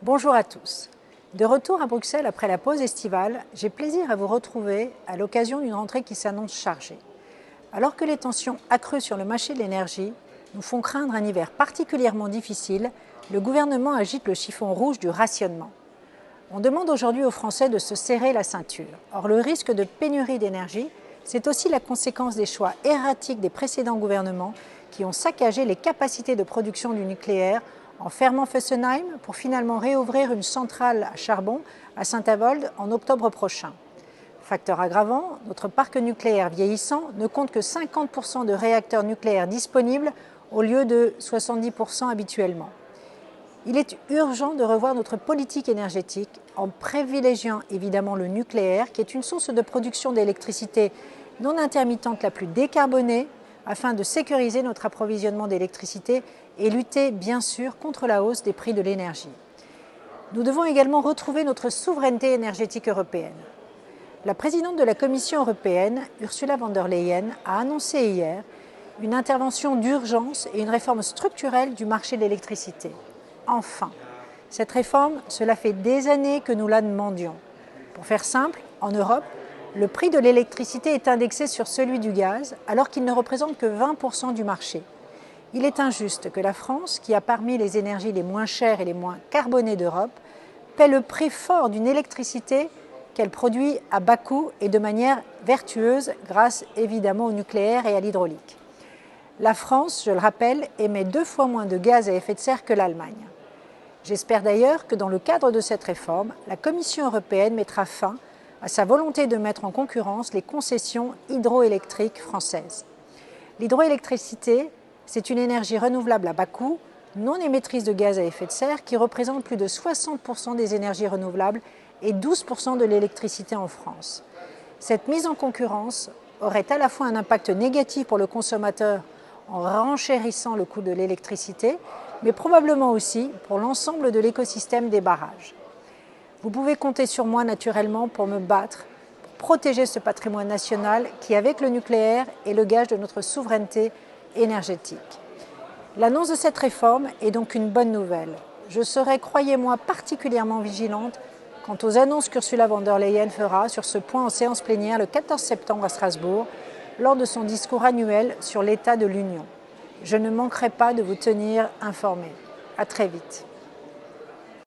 Bonjour à tous. De retour à Bruxelles après la pause estivale, j'ai plaisir à vous retrouver à l'occasion d'une rentrée qui s'annonce chargée. Alors que les tensions accrues sur le marché de l'énergie nous font craindre un hiver particulièrement difficile, le gouvernement agite le chiffon rouge du rationnement. On demande aujourd'hui aux Français de se serrer la ceinture. Or, le risque de pénurie d'énergie, c'est aussi la conséquence des choix erratiques des précédents gouvernements qui ont saccagé les capacités de production du nucléaire en fermant Fessenheim pour finalement réouvrir une centrale à charbon à Saint-Avold en octobre prochain. Facteur aggravant, notre parc nucléaire vieillissant ne compte que 50% de réacteurs nucléaires disponibles au lieu de 70% habituellement. Il est urgent de revoir notre politique énergétique en privilégiant évidemment le nucléaire, qui est une source de production d'électricité non intermittente la plus décarbonée, afin de sécuriser notre approvisionnement d'électricité et lutter bien sûr contre la hausse des prix de l'énergie. Nous devons également retrouver notre souveraineté énergétique européenne. La présidente de la Commission européenne, Ursula von der Leyen, a annoncé hier une intervention d'urgence et une réforme structurelle du marché de l'électricité. Enfin, cette réforme, cela fait des années que nous la demandions. Pour faire simple, en Europe, le prix de l'électricité est indexé sur celui du gaz, alors qu'il ne représente que 20% du marché. Il est injuste que la France, qui a parmi les énergies les moins chères et les moins carbonées d'Europe, paie le prix fort d'une électricité qu'elle produit à bas coût et de manière vertueuse grâce évidemment au nucléaire et à l'hydraulique. La France, je le rappelle, émet 2 fois moins de gaz à effet de serre que l'Allemagne. J'espère d'ailleurs que dans le cadre de cette réforme, la Commission européenne mettra fin à sa volonté de mettre en concurrence les concessions hydroélectriques françaises. L'hydroélectricité, c'est une énergie renouvelable à bas coût, non émettrice de gaz à effet de serre, qui représente plus de 60% des énergies renouvelables et 12% de l'électricité en France. Cette mise en concurrence aurait à la fois un impact négatif pour le consommateur en renchérissant le coût de l'électricité, mais probablement aussi pour l'ensemble de l'écosystème des barrages. Vous pouvez compter sur moi naturellement pour me battre, pour protéger ce patrimoine national qui, avec le nucléaire, est le gage de notre souveraineté énergétique. L'annonce de cette réforme est donc une bonne nouvelle. Je serai, croyez-moi, particulièrement vigilante quant aux annonces qu'Ursula von der Leyen fera sur ce point en séance plénière le 14 septembre à Strasbourg, lors de son discours annuel sur l'état de l'Union. Je ne manquerai pas de vous tenir informés. À très vite.